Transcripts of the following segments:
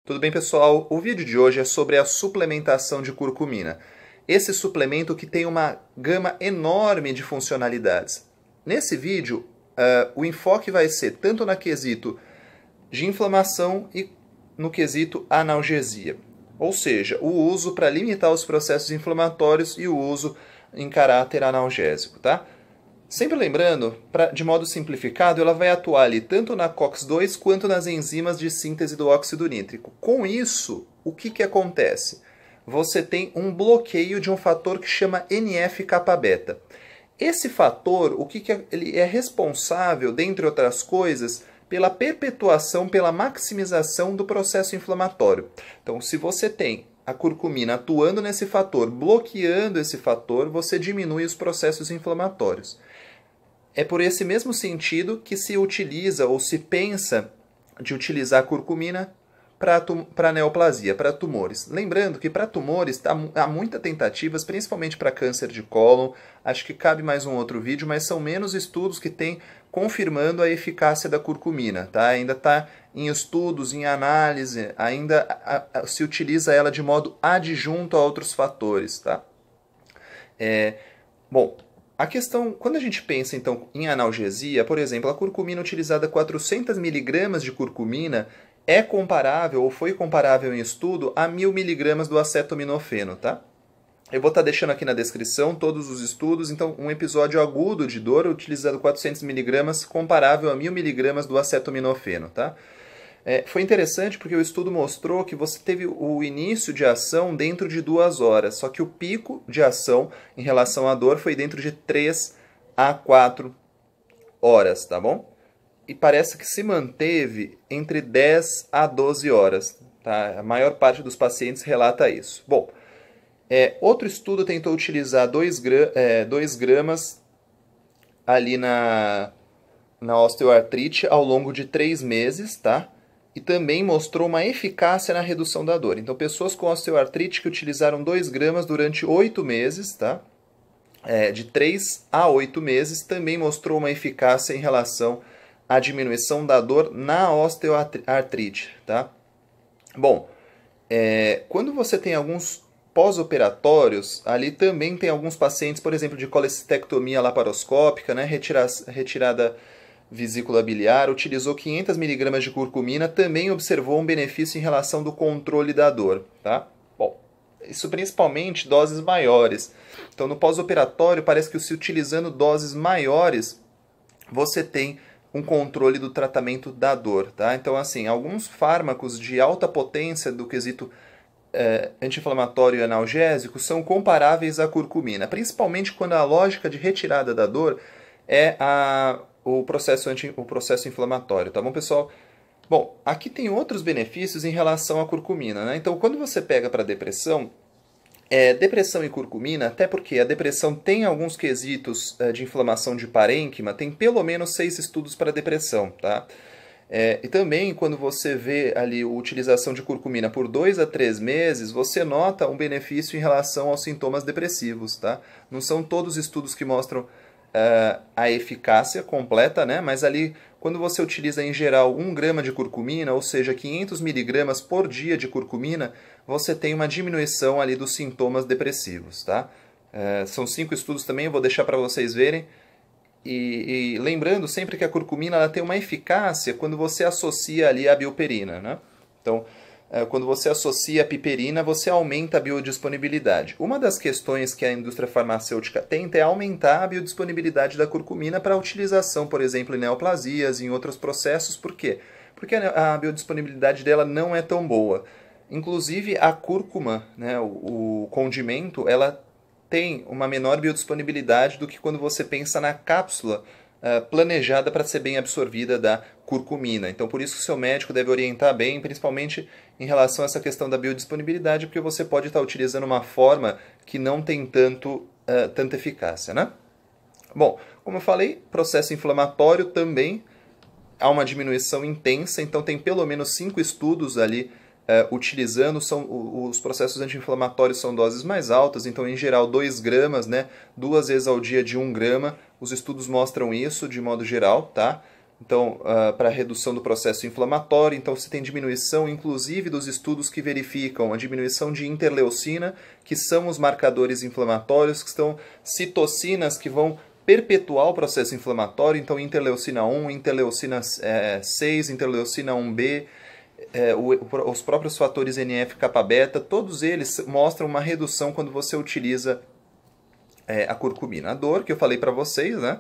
Tudo bem, pessoal? O vídeo de hoje é sobre a suplementação de curcumina. Esse suplemento que tem uma gama enorme de funcionalidades. Nesse vídeo, o enfoque vai ser tanto no quesito de inflamação e no quesito analgesia. Ou seja, o uso para limitar os processos inflamatórios e o uso em caráter analgésico, tá? Sempre lembrando, de modo simplificado, ela vai atuar ali tanto na COX-2 quanto nas enzimas de síntese do óxido nítrico. Com isso, o que acontece? Você tem um bloqueio de um fator que chama NF-kappa-beta. Esse fator, ele é responsável, dentre outras coisas, pela perpetuação, pela maximização do processo inflamatório. Então, se você tem a curcumina atuando nesse fator, bloqueando esse fator, você diminui os processos inflamatórios. É por esse mesmo sentido que se utiliza ou se pensa de utilizar a curcumina para neoplasia, para tumores. Lembrando que para tumores há muitas tentativas, principalmente para câncer de cólon. Acho que cabe mais um outro vídeo, mas são menos estudos que têm confirmando a eficácia da curcumina. Tá? Ainda está em estudos, em análise, ainda se utiliza ela de modo adjunto a outros fatores. Tá? Bom, a questão, quando a gente pensa então em analgesia, por exemplo, a curcumina utilizada 400 mg de curcumina é comparável ou foi comparável em estudo a 1000 mg do acetaminofeno, tá? Eu vou estar deixando aqui na descrição todos os estudos, então um episódio agudo de dor utilizando 400 mg comparável a 1000 mg do acetaminofeno, tá? Foi interessante porque o estudo mostrou que você teve o início de ação dentro de 2 horas, só que o pico de ação em relação à dor foi dentro de 3 a 4 horas, tá bom? E parece que se manteve entre 10 a 12 horas, tá? A maior parte dos pacientes relata isso. Bom, outro estudo tentou utilizar 2 gramas ali na osteoartrite ao longo de 3 meses, tá? E também mostrou uma eficácia na redução da dor. Então, pessoas com osteoartrite que utilizaram 2 gramas durante 8 meses, tá? De 3 a 8 meses, também mostrou uma eficácia em relação à diminuição da dor na osteoartrite, tá? Bom, quando você tem alguns pós-operatórios, ali também tem alguns pacientes, por exemplo, de colecistectomia laparoscópica, né? Retirada vesícula biliar, utilizou 500 mg de curcumina, também observou um benefício em relação do controle da dor, tá? Bom, isso principalmente doses maiores. Então, no pós-operatório, parece que se utilizando doses maiores, você tem um controle do tratamento da dor, tá? Então, assim, alguns fármacos de alta potência do quesito anti-inflamatório e analgésico são comparáveis à curcumina, principalmente quando a lógica de retirada da dor é o processo inflamatório, tá bom, pessoal? Bom, aqui tem outros benefícios em relação à curcumina, né? Então, quando você pega para depressão, depressão e curcumina, até porque a depressão tem alguns quesitos de inflamação de parênquima, tem pelo menos 6 estudos para depressão, tá? E também, quando você vê ali a utilização de curcumina por 2 a 3 meses, você nota um benefício em relação aos sintomas depressivos, tá? Não são todos estudos que mostram a eficácia completa, né? Mas ali, quando você utiliza em geral 1 grama de curcumina, ou seja, 500 mg por dia de curcumina, você tem uma diminuição ali dos sintomas depressivos, tá? São 5 estudos também, eu vou deixar para vocês verem. E lembrando sempre que a curcumina ela tem uma eficácia quando você associa ali a bilperina, né? Então, quando você associa a piperina, você aumenta a biodisponibilidade. Uma das questões que a indústria farmacêutica tenta é aumentar a biodisponibilidade da curcumina para utilização, por exemplo, em neoplasias, em outros processos. Por quê? Porque a biodisponibilidade dela não é tão boa. Inclusive, a cúrcuma, né, o condimento, ela tem uma menor biodisponibilidade do que quando você pensa na cápsula planejada para ser bem absorvida da curcumina. Então, por isso que o seu médico deve orientar bem, principalmente em relação a essa questão da biodisponibilidade, porque você pode estar utilizando uma forma que não tem tanta eficácia, né? Bom, como eu falei, processo inflamatório também há uma diminuição intensa, então tem pelo menos 5 estudos ali utilizando, os processos anti-inflamatórios são doses mais altas, então em geral 2 gramas, né, 2 vezes ao dia de 1 grama, os estudos mostram isso de modo geral, tá? Então, para redução do processo inflamatório, então você tem diminuição, inclusive, dos estudos que verificam a diminuição de interleucina, que são os marcadores inflamatórios, que são citocinas que vão perpetuar o processo inflamatório, então interleucina 1, interleucina 6, interleucina 1b, os próprios fatores NF-kappa-beta, todos eles mostram uma redução quando você utiliza a curcumina. A dor, que eu falei para vocês, né?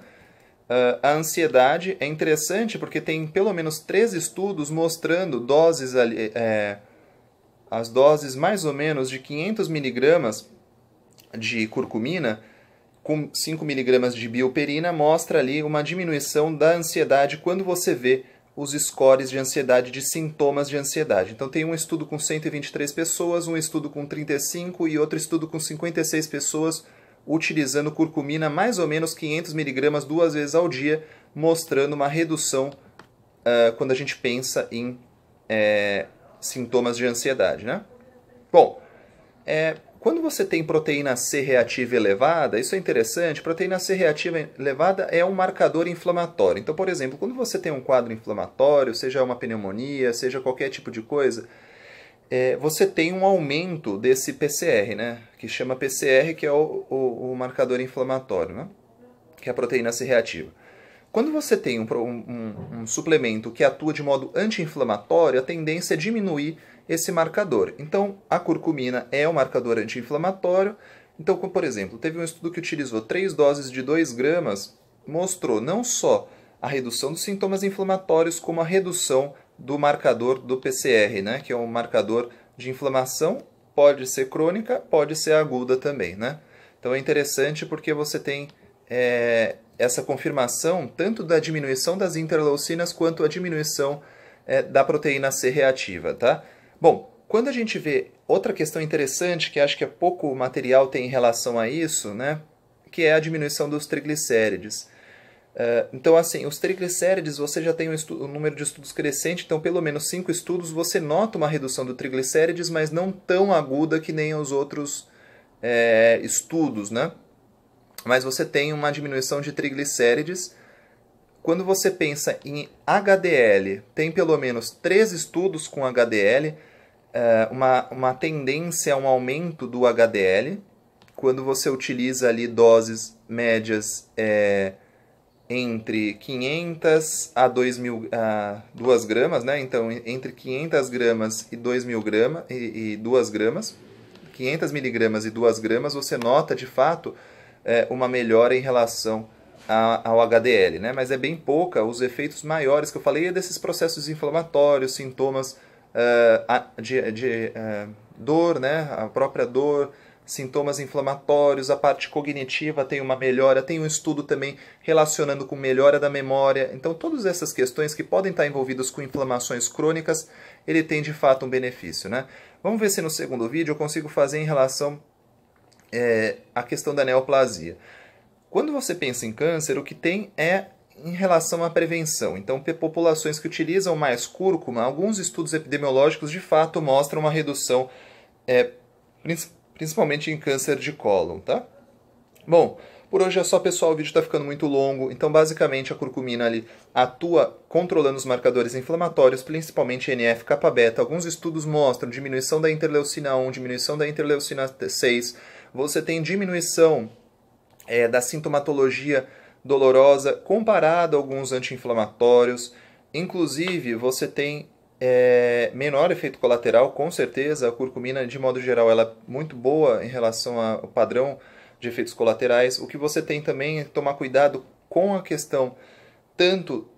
A ansiedade é interessante porque tem pelo menos 3 estudos mostrando doses as doses mais ou menos de 500 miligramas de curcumina com 5 miligramas de bioperina mostra ali uma diminuição da ansiedade quando você vê os scores de ansiedade, de sintomas de ansiedade. Então tem um estudo com 123 pessoas, um estudo com 35 e outro estudo com 56 pessoas utilizando curcumina mais ou menos 500 miligramas 2 vezes ao dia, mostrando uma redução quando a gente pensa em sintomas de ansiedade, né? Bom, quando você tem proteína C reativa elevada, isso é interessante, proteína C reativa elevada é um marcador inflamatório. Então, por exemplo, quando você tem um quadro inflamatório, seja uma pneumonia, seja qualquer tipo de coisa, você tem um aumento desse PCR, né? Que chama PCR, que é o marcador inflamatório, né? Que é a proteína C reativa. Quando você tem um suplemento que atua de modo anti-inflamatório, a tendência é diminuir esse marcador. Então, a curcumina é um marcador anti-inflamatório. Então, por exemplo, teve um estudo que utilizou 3 doses de 2 gramas, mostrou não só a redução dos sintomas inflamatórios, como a redução do marcador do PCR, né? Que é um marcador de inflamação, pode ser crônica, pode ser aguda também, né? Então é interessante porque você tem essa confirmação tanto da diminuição das interleucinas quanto a diminuição da proteína C reativa, tá? Bom, quando a gente vê outra questão interessante, que acho que pouco material tem em relação a isso, né? Que é a diminuição dos triglicérides. Então, assim, os triglicérides, você já tem um número de estudos crescente, então pelo menos 5 estudos você nota uma redução do triglicérides, mas não tão aguda que nem os outros estudos, né? Mas você tem uma diminuição de triglicérides. Quando você pensa em HDL, tem pelo menos 3 estudos com HDL, uma tendência a um aumento do HDL, quando você utiliza ali doses médias entre 500 a 2 gramas, né? Então, entre 500 gramas e 2.000 gramas, e 2 gramas, 500 miligramas e 2 gramas, você nota, de fato, uma melhora em relação ao HDL, né? Mas é bem pouca. Os efeitos maiores que eu falei é desses processos inflamatórios, sintomas de dor, né? A própria dor, sintomas inflamatórios, a parte cognitiva tem uma melhora, tem um estudo também relacionando com melhora da memória. Então, todas essas questões que podem estar envolvidas com inflamações crônicas, ele tem de fato um benefício, né? Vamos ver se no segundo vídeo eu consigo fazer em relação à questão da neoplasia. Quando você pensa em câncer, o que tem é em relação à prevenção. Então, populações que utilizam mais cúrcuma, alguns estudos epidemiológicos de fato mostram uma redução, principalmente em câncer de cólon, tá? Bom, por hoje é só, pessoal, o vídeo está ficando muito longo, então basicamente a curcumina ali atua controlando os marcadores inflamatórios, principalmente NF-kappa-beta. Alguns estudos mostram diminuição da interleucina 1, diminuição da interleucina 6, você tem diminuição da sintomatologia dolorosa comparado a alguns anti-inflamatórios. Inclusive, você tem menor efeito colateral, com certeza. A curcumina, de modo geral, ela é muito boa em relação ao padrão de efeitos colaterais. O que você tem também é tomar cuidado com a questão tanto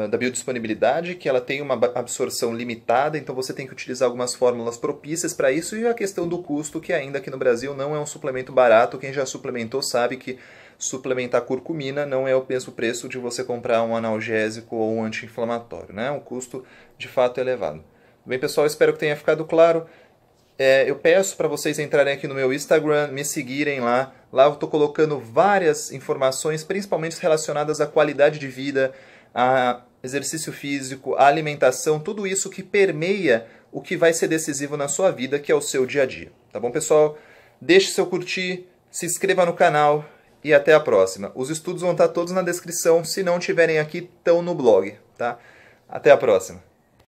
da biodisponibilidade, que ela tem uma absorção limitada, então você tem que utilizar algumas fórmulas propícias para isso, e a questão do custo, que ainda aqui no Brasil não é um suplemento barato. Quem já suplementou sabe que suplementar curcumina não é o mesmo preço de você comprar um analgésico ou um anti-inflamatório, né? O custo de fato é elevado. Bem, pessoal, espero que tenha ficado claro. Eu peço para vocês entrarem aqui no meu Instagram, me seguirem lá. Lá eu estou colocando várias informações, principalmente relacionadas à qualidade de vida, a exercício físico, a alimentação, tudo isso que permeia o que vai ser decisivo na sua vida, que é o seu dia a dia. Tá bom, pessoal? Deixe seu curtir, se inscreva no canal e até a próxima. Os estudos vão estar todos na descrição, se não tiverem aqui, estão no blog, tá? Até a próxima.